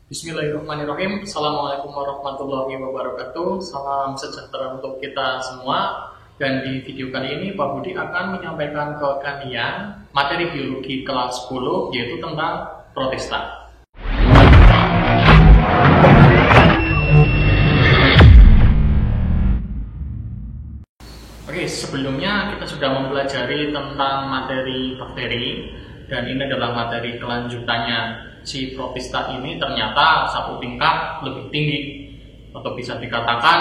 Bismillahirrahmanirrahim. Assalamualaikum warahmatullahi wabarakatuh. Salam sejahtera untuk kita semua. Dan di video kali ini Pak Budi akan menyampaikan ke kalian materi biologi kelas 10, yaitu tentang protista. Oke, sebelumnya kita sudah mempelajari tentang materi bakteri, dan ini adalah materi kelanjutannya. Si protista ini ternyata satu tingkat lebih tinggi, atau bisa dikatakan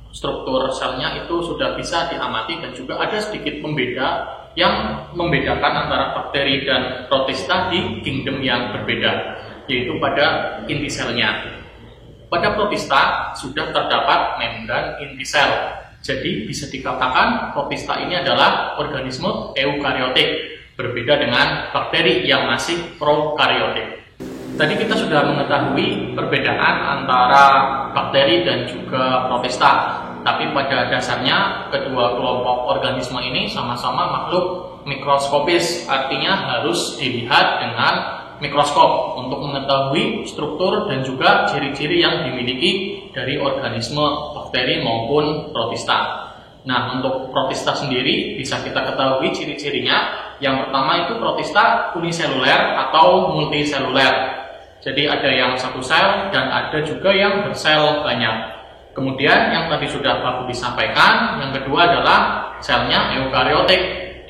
struktur selnya itu sudah bisa diamati, dan juga ada sedikit pembeda yang membedakan antara bakteri dan protista di kingdom yang berbeda, yaitu pada inti selnya. Pada protista sudah terdapat membran inti sel, jadi bisa dikatakan protista ini adalah organisme eukariotik, berbeda dengan bakteri yang masih prokariotik. Tadi kita sudah mengetahui perbedaan antara bakteri dan juga protista, tapi pada dasarnya kedua kelompok organisme ini sama-sama makhluk mikroskopis, artinya harus dilihat dengan mikroskop untuk mengetahui struktur dan juga ciri-ciri yang dimiliki dari organisme bakteri maupun protista. Nah, untuk protista sendiri bisa kita ketahui ciri-cirinya. Yang pertama itu protista uniseluler atau multiseluler. Jadi ada yang satu sel dan ada juga yang bersel banyak. Kemudian yang tadi sudah Pak Budi sampaikan, yang kedua adalah selnya eukariotik,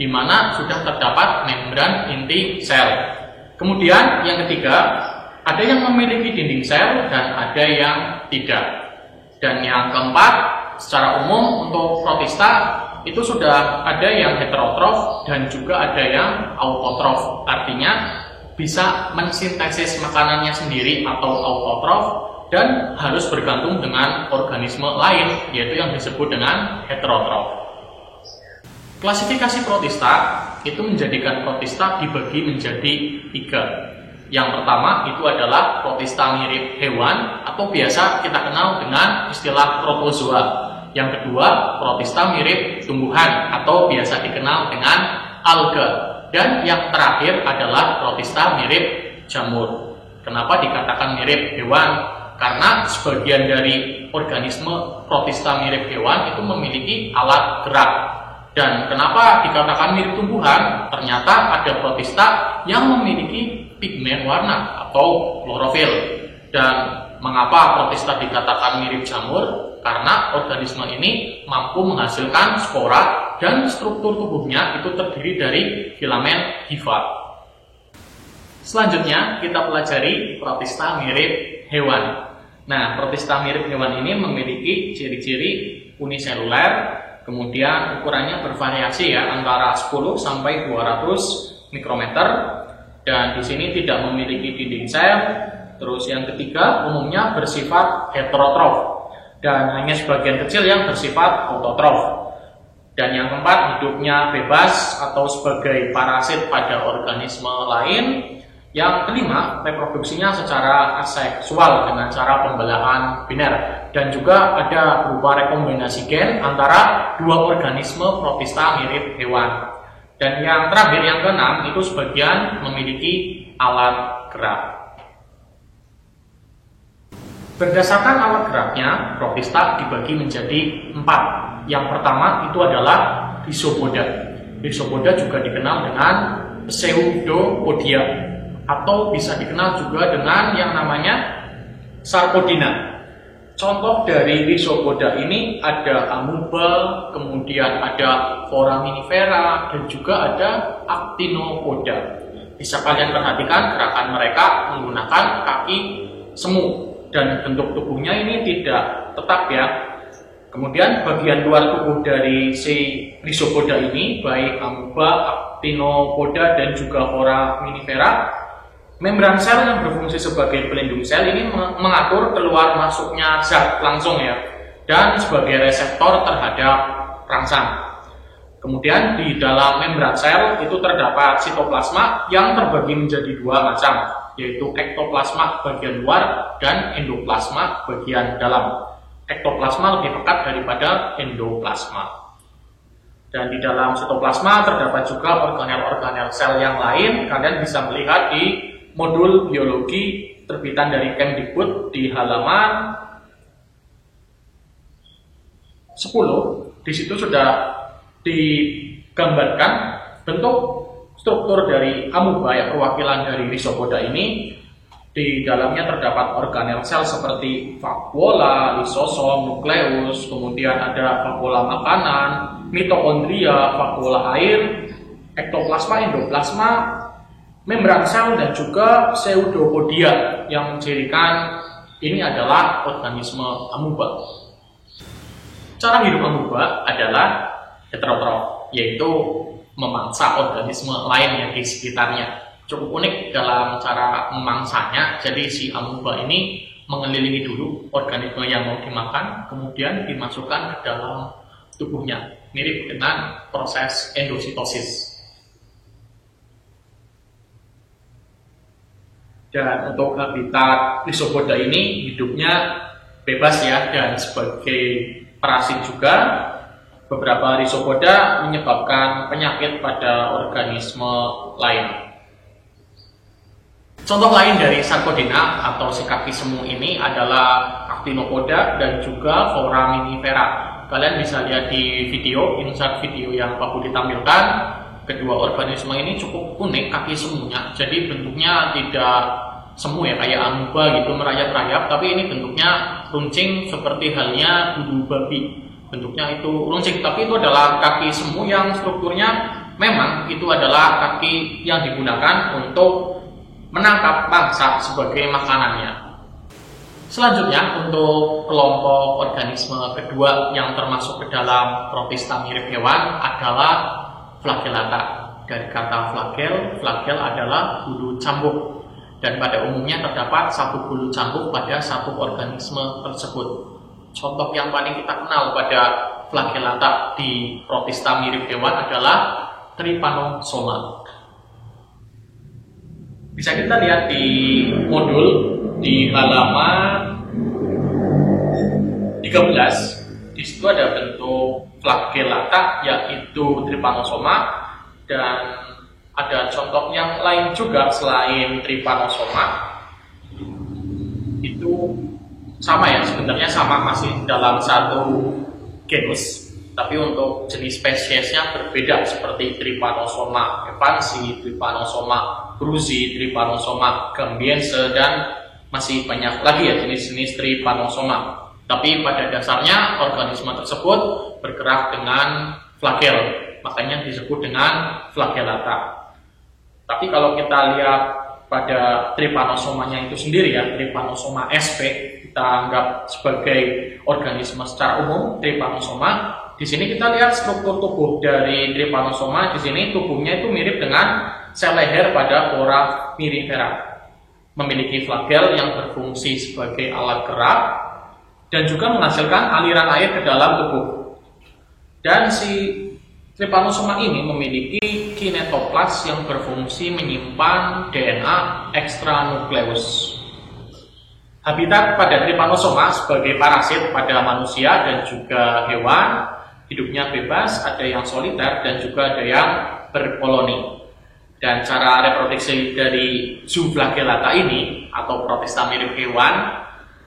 di mana sudah terdapat membran inti sel. Kemudian yang ketiga, ada yang memiliki dinding sel dan ada yang tidak. Dan yang keempat, secara umum untuk protista itu sudah ada yang heterotrof dan juga ada yang autotrof, artinya bisa mensintesis makanannya sendiri atau autotrof dan harus bergantung dengan organisme lain, yaitu yang disebut dengan heterotrof. Klasifikasi protista itu menjadikan protista dibagi menjadi 3. Yang pertama itu adalah protista mirip hewan atau biasa kita kenal dengan istilah protozoa. Yang kedua, protista mirip tumbuhan atau biasa dikenal dengan alga. Dan yang terakhir adalah protista mirip jamur. Kenapa dikatakan mirip hewan? Karena sebagian dari organisme protista mirip hewan itu memiliki alat gerak. Dan kenapa dikatakan mirip tumbuhan? Ternyata ada protista yang memiliki pigmen warna atau klorofil. Dan mengapa protista dikatakan mirip jamur? Karena organisme ini mampu menghasilkan spora dan struktur tubuhnya itu terdiri dari filamen hifa. Selanjutnya kita pelajari protista mirip hewan. Nah, protista mirip hewan ini memiliki ciri-ciri uniseluler, kemudian ukurannya bervariasi ya, antara 10 sampai 200 mikrometer, dan di sini tidak memiliki dinding sel. Terus yang ketiga, umumnya bersifat heterotrof dan hanya sebagian kecil yang bersifat autotrof. Dan yang keempat, hidupnya bebas atau sebagai parasit pada organisme lain. Yang kelima, reproduksinya secara aseksual dengan cara pembelahan biner. Dan juga ada berupa rekombinasi gen antara dua organisme protista mirip hewan. Dan yang terakhir, yang keenam, itu sebagian memiliki alat gerak. Berdasarkan alat geraknya, protista dibagi menjadi 4. Yang pertama itu adalah rhizopoda. Rhizopoda juga dikenal dengan pseudopodia, atau bisa dikenal juga dengan yang namanya sarcodina. Contoh dari rhizopoda ini ada amuba, kemudian ada foraminifera, dan juga ada actinopoda. Bisa kalian perhatikan gerakan mereka menggunakan kaki semu. Dan bentuk tubuhnya ini tidak tetap ya. Kemudian bagian luar tubuh dari si rhizopoda ini, baik amuba, actinopoda, dan juga foraminifera, membran sel yang berfungsi sebagai pelindung sel ini mengatur keluar masuknya zat langsung ya, dan sebagai reseptor terhadap rangsang. Kemudian di dalam membran sel itu terdapat sitoplasma yang terbagi menjadi 2 macam, yaitu ektoplasma bagian luar dan endoplasma bagian dalam. Ektoplasma lebih pekat daripada endoplasma. Dan di dalam sitoplasma terdapat juga organel-organel sel yang lain. Kalian bisa melihat di modul biologi terbitan dari Kemdikbud di halaman 10. Di situ sudah digambarkan bentuk struktur dari amuba, ya, perwakilan dari Rhizopoda ini. Di dalamnya terdapat organel sel seperti vakuola, lisosom, nukleus, kemudian ada vakuola makanan, mitokondria, vakuola air, ektoplasma, endoplasma, membran sel, dan juga pseudopodia yang menjadikan ini adalah organisme amuba. Cara hidup amuba adalah heterotrof, yaitu memangsa organisme lain yang di sekitarnya. Cukup unik dalam cara memangsanya. Jadi si amuba ini mengelilingi dulu organisme yang mau dimakan, kemudian dimasukkan ke dalam tubuhnya. Mirip dengan proses endositosis. Dan untuk habitat Rhizopoda ini hidupnya bebas, ya, dan sebagai parasit juga. Beberapa Rhizopoda menyebabkan penyakit pada organisme lain. Contoh lain dari Sarcodina atau si kaki semu ini adalah Actinopoda dan juga Foraminifera. Kalian bisa lihat di video, insert video yang Pak Budi tampilkan. Kedua organisme ini cukup unik kaki semunya. Jadi bentuknya tidak semu, ya, kayak amuba gitu merayap-rayap, tapi ini bentuknya runcing seperti halnya bulu babi. Bentuknya itu runcing, tapi itu adalah kaki semu yang strukturnya memang itu adalah kaki yang digunakan untuk menangkap mangsa sebagai makanannya. Selanjutnya, untuk kelompok organisme kedua yang termasuk ke dalam protista mirip hewan adalah flagellata. Dari kata flagel adalah bulu cambuk, dan pada umumnya terdapat satu bulu cambuk pada satu organisme tersebut. Contoh yang paling kita kenal pada flagellata di protista mirip hewan adalah Trypanosoma. Bisa kita lihat di modul di halaman 13. Di situ ada bentuk flagellata, yaitu Trypanosoma, dan ada contoh yang lain juga selain Trypanosoma. Itu sama, ya, sebenarnya sama, masih dalam satu genus, tapi untuk jenis spesiesnya berbeda, seperti Trypanosoma evansi, Trypanosoma cruzi, Trypanosoma gambiense, dan masih banyak lagi, ya, jenis-jenis Trypanosoma. Tapi pada dasarnya organisme tersebut bergerak dengan flagel, makanya disebut dengan flagellata. Tapi kalau kita lihat pada Trypanosomanya itu sendiri, ya, Trypanosoma sp, kita anggap sebagai organisme secara umum Trypanosoma. Di sini kita lihat struktur tubuh dari Trypanosoma. Di sini tubuhnya itu mirip dengan sel leher pada Foraminifera, memiliki flagel yang berfungsi sebagai alat gerak dan juga menghasilkan aliran air ke dalam tubuh. Dan si Trypanosoma ini memiliki kinetoplas yang berfungsi menyimpan DNA ekstranukleus. Habitat pada Trypanosoma sebagai parasit pada manusia dan juga hewan, hidupnya bebas, ada yang soliter dan juga ada yang berkoloni. Dan cara reproduksi dari Zooflagellata ini atau protista mirip hewan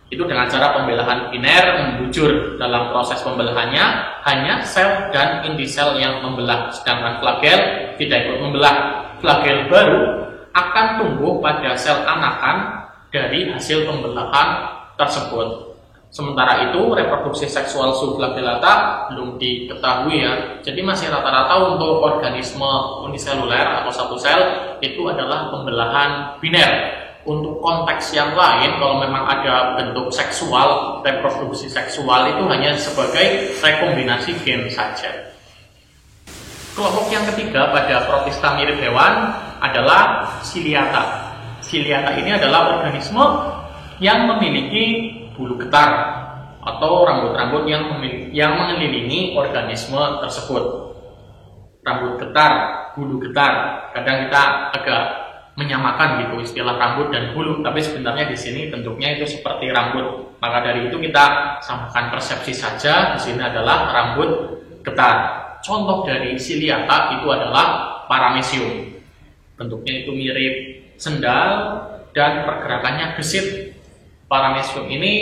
itu dengan cara pembelahan biner membujur. Dalam proses pembelahannya hanya sel dan inti sel yang membelah, sedangkan flagel tidak ikut membelah. Flagel baru akan tumbuh pada sel anakan dari hasil pembelahan tersebut. Sementara itu reproduksi seksual Zooflagellata belum diketahui, ya. Jadi masih rata-rata untuk organisme uniseluler atau satu sel itu adalah pembelahan biner. Untuk konteks yang lain, kalau memang ada bentuk seksual, reproduksi seksual itu hanya sebagai rekombinasi gen saja. Kelompok yang ketiga pada protista mirip hewan adalah Ciliata. Ciliata ini adalah organisme yang memiliki bulu getar atau rambut-rambut yang mengelilingi organisme tersebut. Rambut getar, bulu getar. Kadang kita agak menyamakan gitu istilah rambut dan bulu, tapi sebenarnya di sini bentuknya itu seperti rambut. Maka dari itu kita samakan persepsi saja. Di sini adalah rambut getar. Contoh dari Ciliata itu adalah Paramecium. Bentuknya itu mirip sendal, dan pergerakannya gesit. Paramecium ini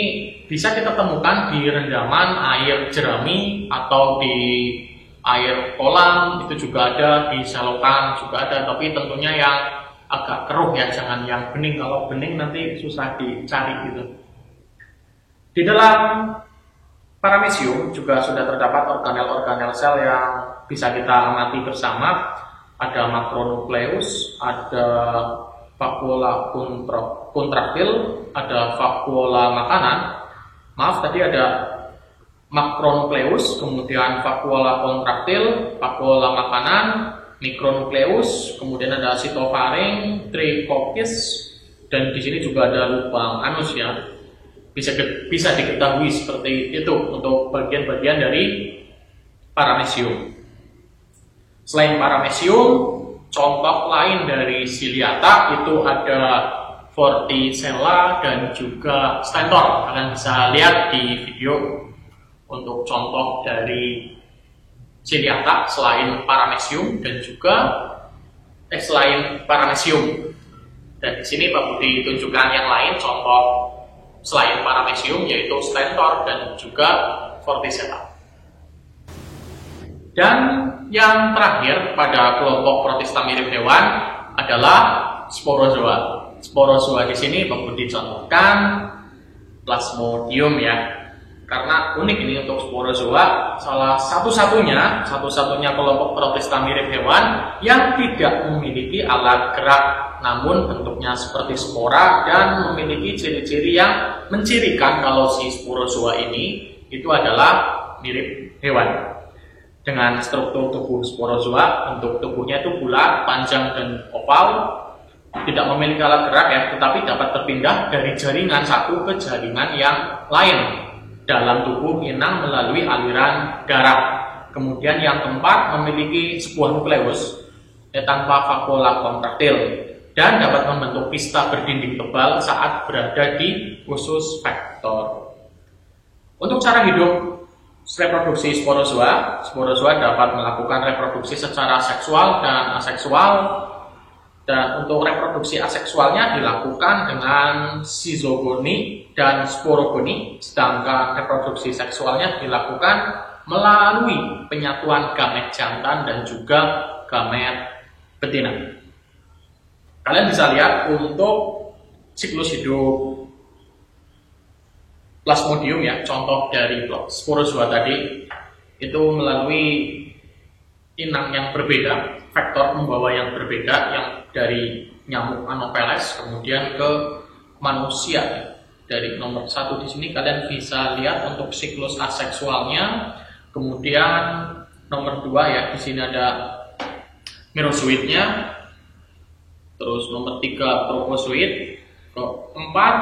bisa kita temukan di rendaman air jerami atau di air kolam, itu juga ada, di selokan juga ada, tapi tentunya yang agak keruh ya, jangan yang bening. Kalau bening nanti susah dicari gitu. Di dalam paramecium juga sudah terdapat organel-organel sel yang bisa kita amati bersama. Ada makronukleus, ada vakuola kontraktil, ada vakuola makanan. Maaf, tadi ada makronukleus, kemudian vakuola kontraktil, vakuola makanan, mikronukleus, kemudian ada sitofaring, trichokis, dan di sini juga ada lubang anus ya. Bisa diketahui seperti itu untuk bagian-bagian dari paramecium. Selain paramecium, contoh lain dari ciliata itu ada vorticella dan juga stentor. Kalian bisa lihat di video untuk contoh dari ciliata selain paramecium dan juga selain paramecium. Dan di sini Pak Budi tunjukkan yang lain contoh selain paramecium, yaitu stentor dan juga vorticella. Dan yang terakhir pada kelompok protista mirip hewan adalah sporozoa. Sporozoa di sini Pak Budi contohkan Plasmodium ya. Karena unik ini untuk sporozoa, salah satu-satunya kelompok protista mirip hewan yang tidak memiliki alat gerak, namun bentuknya seperti spora dan memiliki ciri-ciri yang mencirikan kalau si sporozoa ini itu adalah mirip hewan. Dengan struktur tubuh sporozoa, bentuk tubuhnya itu bulat, panjang dan oval, tidak memiliki alat gerak ya, tetapi dapat berpindah dari jaringan satu ke jaringan yang lain dalam tubuh inang melalui aliran darah. Kemudian yang keempat, memiliki sebuah nukleus tanpa vakuola kontraktil dan dapat membentuk pista berdinding tebal saat berada di usus vektor. Untuk cara hidup reproduksi sporozoa dapat melakukan reproduksi secara seksual dan aseksual, dan untuk reproduksi aseksualnya dilakukan dengan sizogoni dan sporogoni, sedangkan reproduksi seksualnya dilakukan melalui penyatuan gamet jantan dan juga gamet betina. Kalian bisa lihat untuk siklus hidup Plasmodium ya, contoh dari sporozoa tadi, itu melalui inang yang berbeda, vektor membawa yang berbeda, yang dari nyamuk Anopheles kemudian ke manusia. Dari nomor 1 di sini kalian bisa lihat untuk siklus aseksualnya. Kemudian nomor 2 ya, di sini ada merozoidnya. Terus nomor 3 trofozoid, keempat,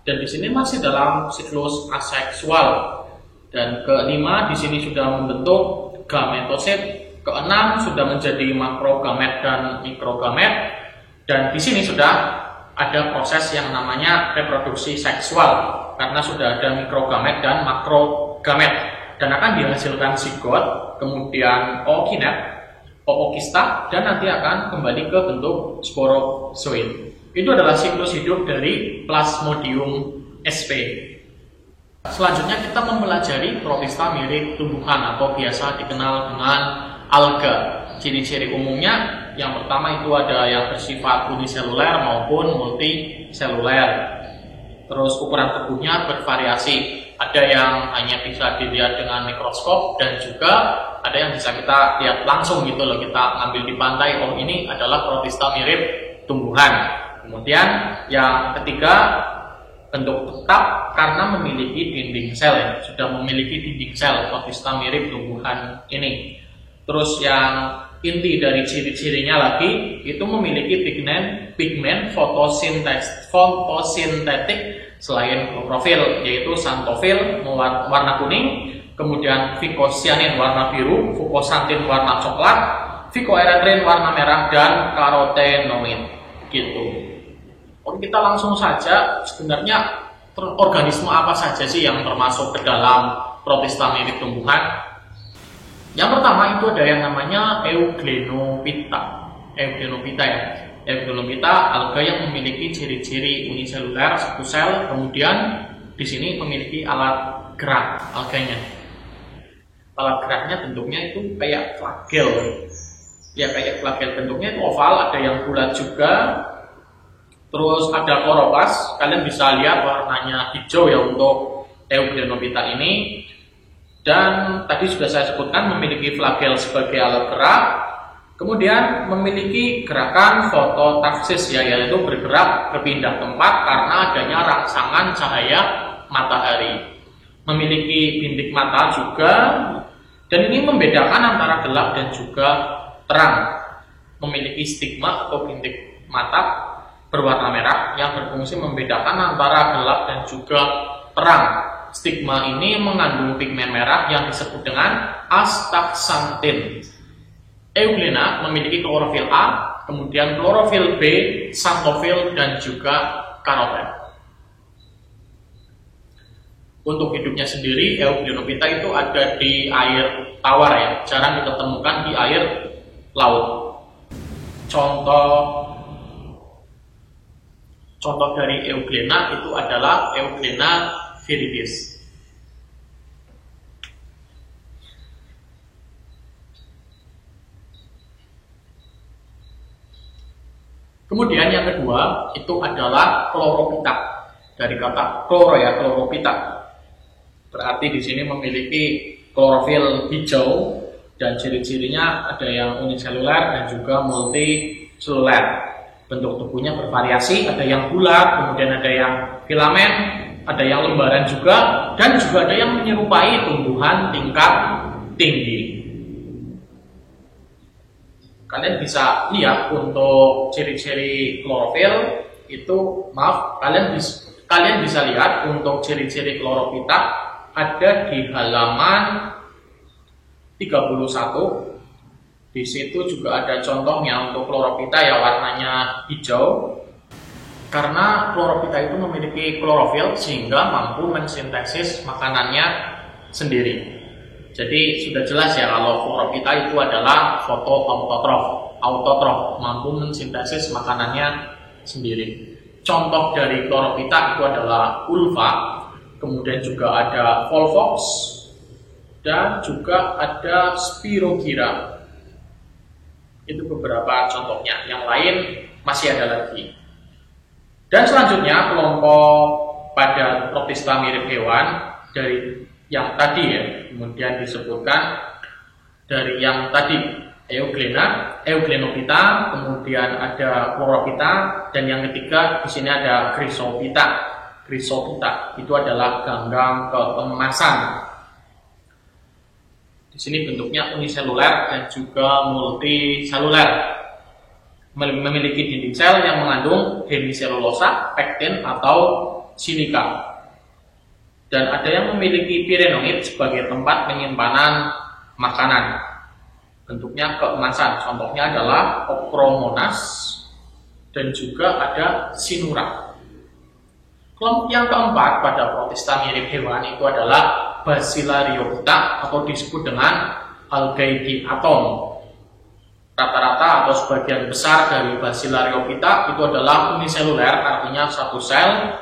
dan di sini masih dalam siklus aseksual. Dan kelima di sini sudah membentuk gametosit. Keenam sudah menjadi makrogamet dan mikrogamet. Dan di sini sudah ada proses yang namanya reproduksi seksual karena sudah ada mikrogamet dan makrogamet, dan akan dihasilkan zigot, kemudian ookinet, ookista, dan nanti akan kembali ke bentuk sporozoid. Itu adalah siklus hidup dari Plasmodium sp. Selanjutnya kita mempelajari protista mirip tumbuhan atau biasa dikenal dengan alga. Ciri-ciri umumnya, yang pertama itu ada yang bersifat uniseluler maupun multiseluler. Terus ukuran tubuhnya bervariasi. Ada yang hanya bisa dilihat dengan mikroskop dan juga ada yang bisa kita lihat langsung gitu loh, kita ngambil di pantai, oh ini adalah protista mirip tumbuhan. Kemudian yang ketiga, bentuk tetap karena memiliki dinding sel ya, sudah memiliki dinding sel protista mirip tumbuhan ini. Terus yang inti dari ciri-cirinya lagi itu memiliki pigmen fotosintetik selain klorofil, yaitu xanthofil warna kuning, kemudian vicocyanin warna biru, fucoxanthin warna coklat, phycoerythrin warna merah, dan karotenoid gitu. Oke, kita langsung saja, sebenarnya organisme apa saja sih yang termasuk ke dalam protista mirip tumbuhan? Yang pertama itu ada yang namanya Euglenophyta ya. Euglenopitta alga yang memiliki ciri-ciri uniseluler satu sel, kemudian di sini memiliki alat gerak alganya. Alat geraknya bentuknya itu kayak flagel. Ya, kayak flagel, bentuknya itu oval, ada yang bulat juga. Terus ada kloroplas, kalian bisa lihat warnanya hijau ya untuk Euglenopitta ini. Dan tadi sudah saya sebutkan memiliki flagel sebagai alat gerak. Kemudian memiliki gerakan fototaksis ya, yaitu bergerak berpindah tempat karena adanya rangsangan cahaya matahari. Memiliki bintik mata juga, dan ini membedakan antara gelap dan juga terang. Memiliki stigma atau bintik mata berwarna merah yang berfungsi membedakan antara gelap dan juga terang. Stigma ini mengandung pigmen merah yang disebut dengan astaxanthin. Euglena memiliki klorofil A, kemudian klorofil B, xanthofil, dan juga karoten. Untuk hidupnya sendiri, Euglenopitta itu ada di air tawar ya, jarang kita temukan di air laut. Contoh dari Euglena itu adalah Euglena viridis. Kemudian yang kedua itu adalah Chlorophyta. Dari kata chloro ya, Chlorophyta. Berarti di sini memiliki klorofil hijau dan ciri-cirinya ada yang uniseluler dan juga multiseluler. Bentuk tubuhnya bervariasi, ada yang bulat, kemudian ada yang filamen, ada yang lembaran juga, dan juga ada yang menyerupai tumbuhan tingkat tinggi. Kalian bisa lihat untuk ciri-ciri klorofil itu, kalian bisa lihat untuk ciri-ciri Chlorophyta ada di halaman 31. Di situ juga ada contohnya untuk Chlorophyta ya, warnanya hijau. Karena Chlorophyta itu memiliki klorofil sehingga mampu mensintesis makanannya sendiri. Jadi sudah jelas ya kalau Chlorophyta itu adalah autotrof, mampu mensintesis makanannya sendiri. Contoh dari Chlorophyta itu adalah ulva, kemudian juga ada volvox, dan juga ada spirogyra. Itu beberapa contohnya, yang lain masih ada lagi. Dan selanjutnya kelompok pada protista mirip hewan dari yang tadi ya, kemudian disebutkan dari yang tadi Euglena, Euglenopitta, kemudian ada Chlorophyta, dan yang ketiga di sini ada Chrysophyta. Chrysophyta itu adalah ganggang keemasan. Di sini bentuknya uniseluler dan juga multiseluler. Memiliki dinding sel yang mengandung hemiselulosa, pektin atau silika. Dan ada yang memiliki pirenoid sebagai tempat penyimpanan makanan. Bentuknya keemasan, contohnya adalah Ochromonas dan juga ada Sinura. Kelompok yang keempat pada protista mirip hewan itu adalah Basilaryophyta atau disebut dengan algae di atom. Rata-rata atau sebagian besar dari Basilaryophyta itu adalah uniseluler, artinya satu sel,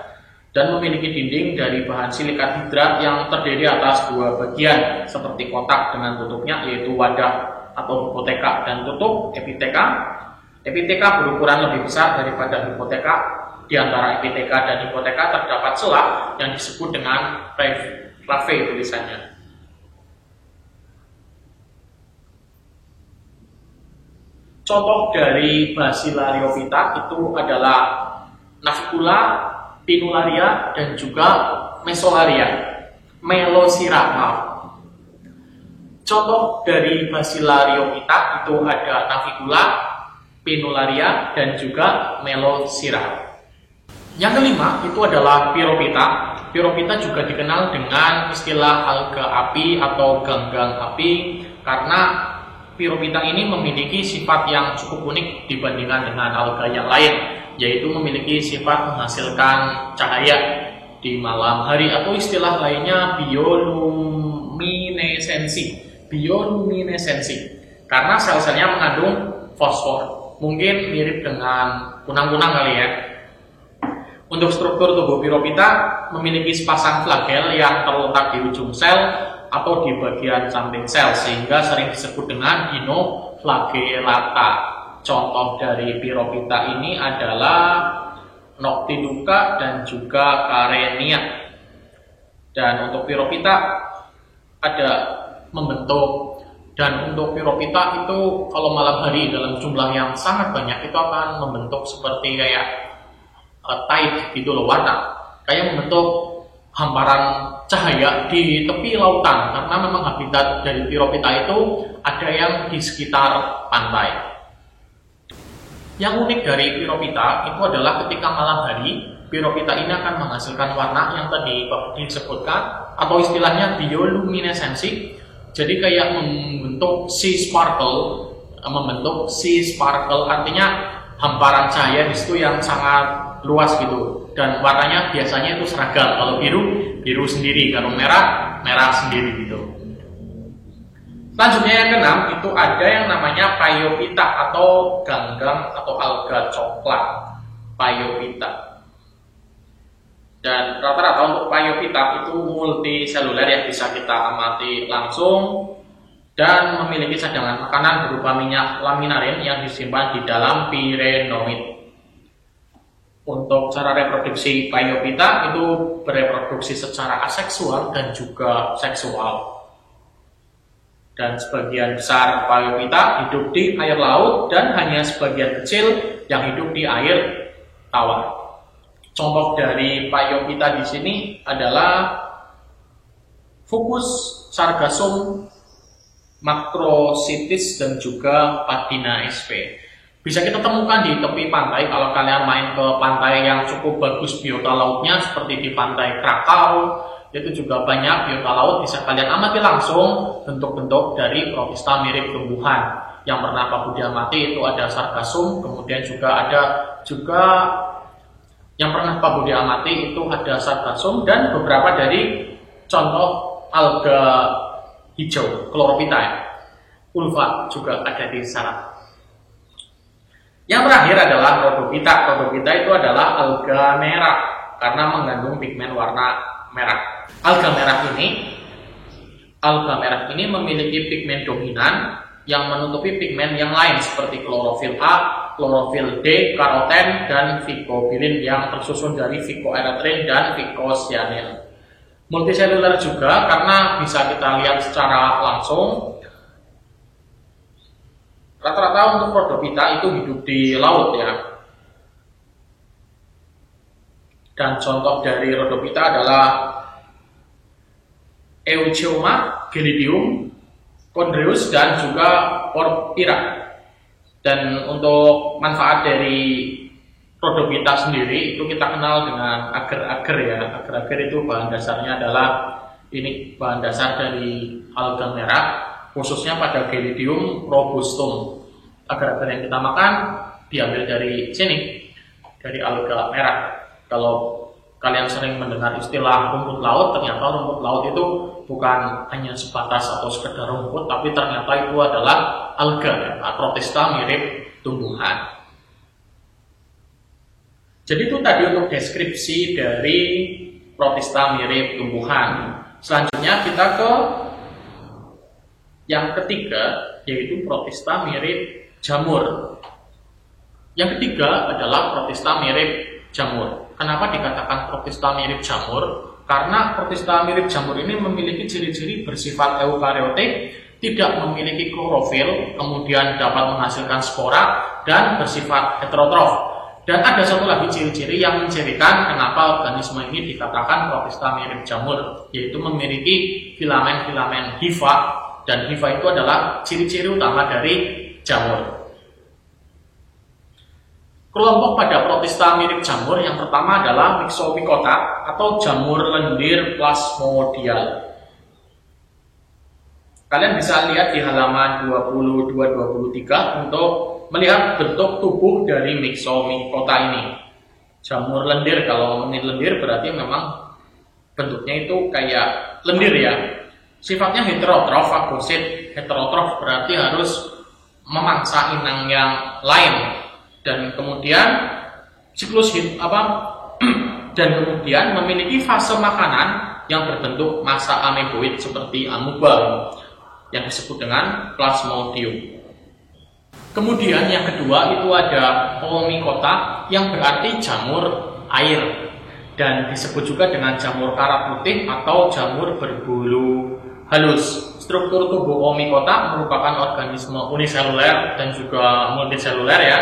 dan memiliki dinding dari bahan silikat hidrat yang terdiri atas dua bagian seperti kotak dengan tutupnya, yaitu wadah atau hipoteka dan tutup epiteka. Epiteka berukuran lebih besar daripada hipoteka. Di antara epiteka dan hipoteka terdapat selah yang disebut dengan clave tulisannya. Contoh dari Basilaryophyta itu adalah Navicula, Pinularia, dan juga Melosira. Contoh dari Basilaryophyta itu ada Navicula, Pinularia, dan juga Melosira. Yang kelima itu adalah Pyrophyta. Pyrophyta juga dikenal dengan istilah alga api atau ganggang api karena Pyrophyta ini memiliki sifat yang cukup unik dibandingkan dengan alga yang lain, yaitu memiliki sifat menghasilkan cahaya di malam hari atau istilah lainnya bioluminesensi karena sel-selnya mengandung fosfor. mungkin mirip dengan kunang-kunang kali ya. Untuk struktur tubuh Piropita memiliki sepasang flagel yang terletak di ujung sel atau di bagian samping sel, sehingga sering disebut dengan dinoflagellata. Contoh dari Piropita ini adalah Noctiluca dan juga Karenia. Dan untuk Piropita ada membentuk, dan untuk Piropita itu kalau malam hari dalam jumlah yang sangat banyak itu akan membentuk seperti kayak tide gitu loh, warna kayak membentuk hamparan cahaya di tepi lautan, karena memang habitat dari Piropita itu ada yang di sekitar pantai. Yang unik dari Piropita itu adalah ketika malam hari Piropita ini akan menghasilkan warna yang tadi Pak Budi sebutkan, atau istilahnya bioluminesensi. Jadi kayak membentuk sea sparkle, artinya hamparan cahaya di situ yang sangat luas gitu, dan warnanya biasanya itu seragam. Kalau biru sendiri, kalau merah sendiri gitu. Selanjutnya yang keenam itu ada yang namanya Phaeophyta atau ganggang atau alga coklat Phaeophyta. Dan rata-rata untuk Phaeophyta itu multiseluler yang bisa kita amati langsung dan memiliki cadangan makanan berupa minyak laminarin yang disimpan di dalam pirenoid. Untuk cara reproduksi Phaeophyta itu bereproduksi secara aseksual dan juga seksual. Dan sebagian besar Phaeophyta hidup di air laut dan hanya sebagian kecil yang hidup di air tawar. Contoh dari Phaeophyta di sini adalah Fucus sargassum, Macrocystis, dan juga Padina sp. Bisa kita temukan di tepi pantai. Kalau kalian main ke pantai yang cukup bagus biota lautnya seperti di pantai Krakau, itu juga banyak biota laut, bisa kalian amati langsung bentuk-bentuk dari protista mirip tumbuhan. Yang pernah Pak Budi amati itu ada sargassum, kemudian juga yang pernah Pak Budi amati itu ada sargassum dan beberapa dari contoh alga hijau, Chlorophyta. Ulva juga ada di sana. Yang terakhir adalah Rhodophyta. Rhodophyta itu adalah alga merah karena mengandung pigmen warna merah. Alga merah ini memiliki pigmen dominan yang menutupi pigmen yang lain seperti klorofil A, klorofil D, karoten, dan phycobilin yang tersusun dari phycoerythrin dan phycocyanin. Multiseluler juga karena bisa kita lihat secara langsung. Rata-rata untuk Rhodophyta itu hidup di laut ya. Dan contoh dari Rhodophyta adalah Eucheuma, Gelidium, Chondrius, dan juga Porphyra. Dan untuk manfaat dari Rhodophyta sendiri itu kita kenal dengan agar-agar ya. Agar-agar itu bahan dasarnya adalah bahan dasar dari alga merah, khususnya pada Gelidium robustum. Agar-agar yang kita makan diambil dari sini, dari alga merah. Kalau kalian sering mendengar istilah rumput laut, ternyata rumput laut itu bukan hanya sebatas atau sekedar rumput, tapi ternyata itu adalah alga ya, protista mirip tumbuhan. Jadi itu tadi untuk deskripsi dari protista mirip tumbuhan. Selanjutnya kita ke yang ketiga, yaitu protista mirip jamur. Yang ketiga adalah protista mirip jamur. Kenapa dikatakan protista mirip jamur? Karena protista mirip jamur ini memiliki ciri-ciri bersifat eukariotik, tidak memiliki klorofil, kemudian dapat menghasilkan spora, dan bersifat heterotrof. Dan ada satu lagi ciri-ciri yang mencirikan kenapa organisme ini dikatakan protista mirip jamur, yaitu memiliki filamen-filamen hifa, dan hifa itu adalah ciri-ciri utama dari jamur. Kelompok pada protista mirip jamur yang pertama adalah Myxomycota atau jamur lendir plasmodial. Kalian bisa lihat di halaman 22-23 untuk melihat bentuk tubuh dari Myxomycota ini. Jamur lendir, kalau ngomongin lendir berarti memang bentuknya itu kayak lendir ya. Sifatnya heterotrof, fagosit. Heterotrof berarti harus memangsa inang yang lain. Dan kemudian siklus dan kemudian memiliki fase makanan yang berbentuk massa ameboid seperti amuba yang disebut dengan Plasmodium. Kemudian yang kedua itu ada Oomycota yang berarti jamur air dan disebut juga dengan jamur karat putih atau jamur berbulu halus. Struktur tubuh Oomycota merupakan organisme uniseluler dan juga multiseluler ya,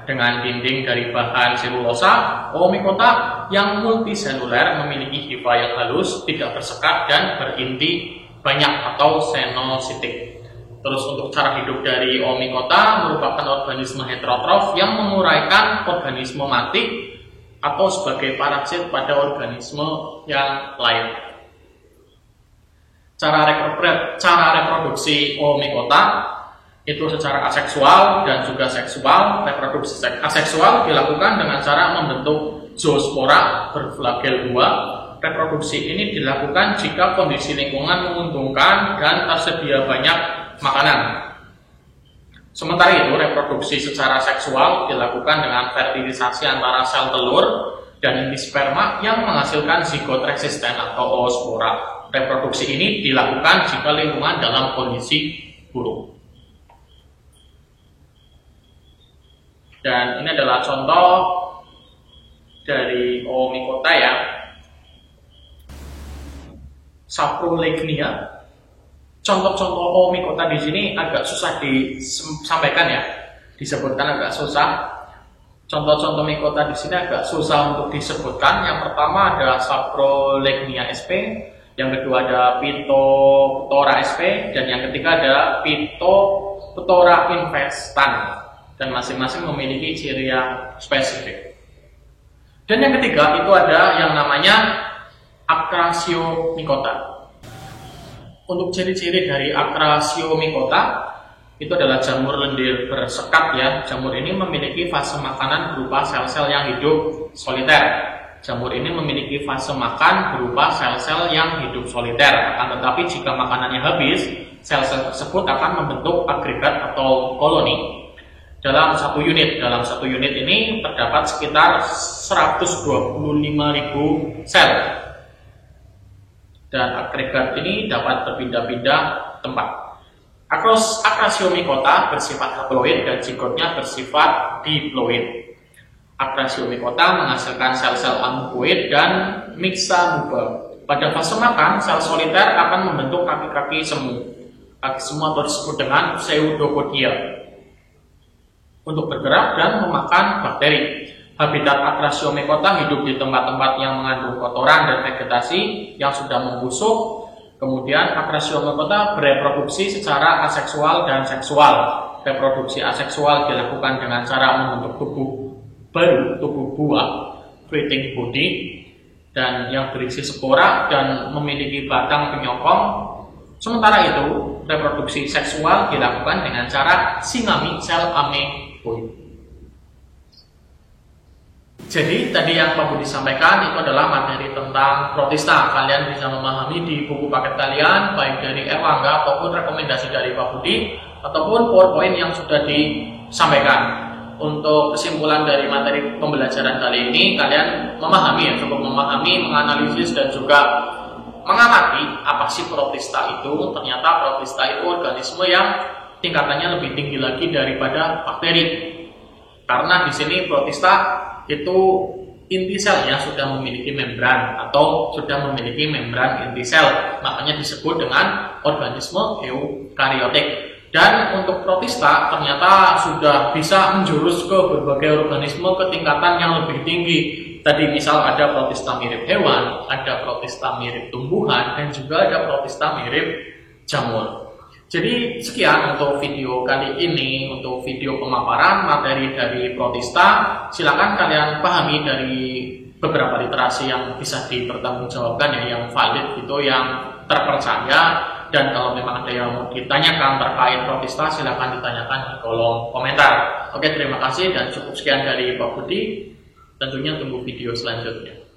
dengan dinding dari bahan selulosa. Oomycota yang multiseluler memiliki hifa yang halus, tidak bersekat dan berinti banyak atau senositik. Terus untuk cara hidup dari Oomycota merupakan organisme heterotrof yang menguraikan organisme mati atau sebagai parasit pada organisme yang lain. Cara reproduksi Oomycota itu secara aseksual dan juga seksual. Reproduksi aseksual dilakukan dengan cara membentuk zoospora berflagel 2. Reproduksi ini dilakukan jika kondisi lingkungan menguntungkan dan tersedia banyak makanan. Sementara itu, reproduksi secara seksual dilakukan dengan fertilisasi antara sel telur dan inti sperma yang menghasilkan zigot resisten atau oospora. Reproduksi ini dilakukan jika lingkungan dalam kondisi buruk. Dan ini adalah contoh dari Oomycota ya. Saprolegnia. Contoh-contoh Oomycota di sini agak susah disampaikan ya, disebutkan agak susah. Contoh-contoh Mycota di sini agak susah untuk disebutkan. Yang pertama ada Saprolegnia sp, yang kedua ada Phytophthora sp, dan yang ketiga ada Phytophthora infestan. Dan masing-masing memiliki ciri yang spesifik. Dan yang ketiga itu ada yang namanya Acrasiomycota. Untuk ciri-ciri dari Acrasiomycota itu adalah jamur lendir bersekat ya. Jamur ini memiliki fase makanan berupa sel-sel yang hidup soliter. Jamur ini memiliki fase makan berupa sel-sel yang hidup soliter. Akan tetapi jika makanannya habis, sel-sel tersebut akan membentuk agregat atau koloni dalam satu unit. Dalam satu unit ini terdapat sekitar 125.000 sel. Dan agregat ini dapat berpindah-pindah tempat. Acrasiomycota bersifat haploid dan zigotnya bersifat diploid. Acrasiomycota menghasilkan sel-sel amuboid dan mixamuba. Pada fase makan, sel soliter akan membentuk kaki-kaki semu. Kaki semu atau disebut dengan pseudopodia untuk bergerak dan memakan bakteri. Habitat Acrasiomycota hidup di tempat-tempat yang mengandung kotoran dan vegetasi yang sudah membusuk. Kemudian Acrasiomycota bereproduksi secara aseksual dan seksual. Reproduksi aseksual dilakukan dengan cara membentuk tubuh baru, tubuh buah, fruiting body, dan yang berisi spora dan memiliki batang penyokong. Sementara itu, reproduksi seksual dilakukan dengan cara singami sel ameboid. Jadi tadi yang Pak Budi sampaikan itu adalah materi tentang protista. Kalian bisa memahami di buku paket kalian, baik dari Erlangga ataupun rekomendasi dari Pak Budi ataupun PowerPoint yang sudah disampaikan. Untuk kesimpulan dari materi pembelajaran kali ini, kalian memahami ya, cukup memahami, menganalisis dan juga mengamati apa sih protista itu. Ternyata protista itu organisme yang tingkatannya lebih tinggi lagi daripada bakteri. Karena di sini protista itu inti selnya sudah memiliki membran atau sudah memiliki membran inti sel, makanya disebut dengan organisme eukariotik. Dan untuk protista ternyata sudah bisa menjurus ke berbagai organisme ke tingkatan yang lebih tinggi. Tadi misal ada protista mirip hewan, ada protista mirip tumbuhan, dan juga ada protista mirip jamur. Jadi sekian untuk video kali ini, untuk video pemaparan materi dari protista. Silakan kalian pahami dari beberapa literasi yang bisa dipertanggungjawabkan ya, yang valid itu, yang terpercaya. Dan kalau memang ada yang mau ditanyakan terkait protista, silakan ditanyakan di kolom komentar. Oke, terima kasih dan cukup sekian dari Pak Budi. Tentunya tunggu video selanjutnya.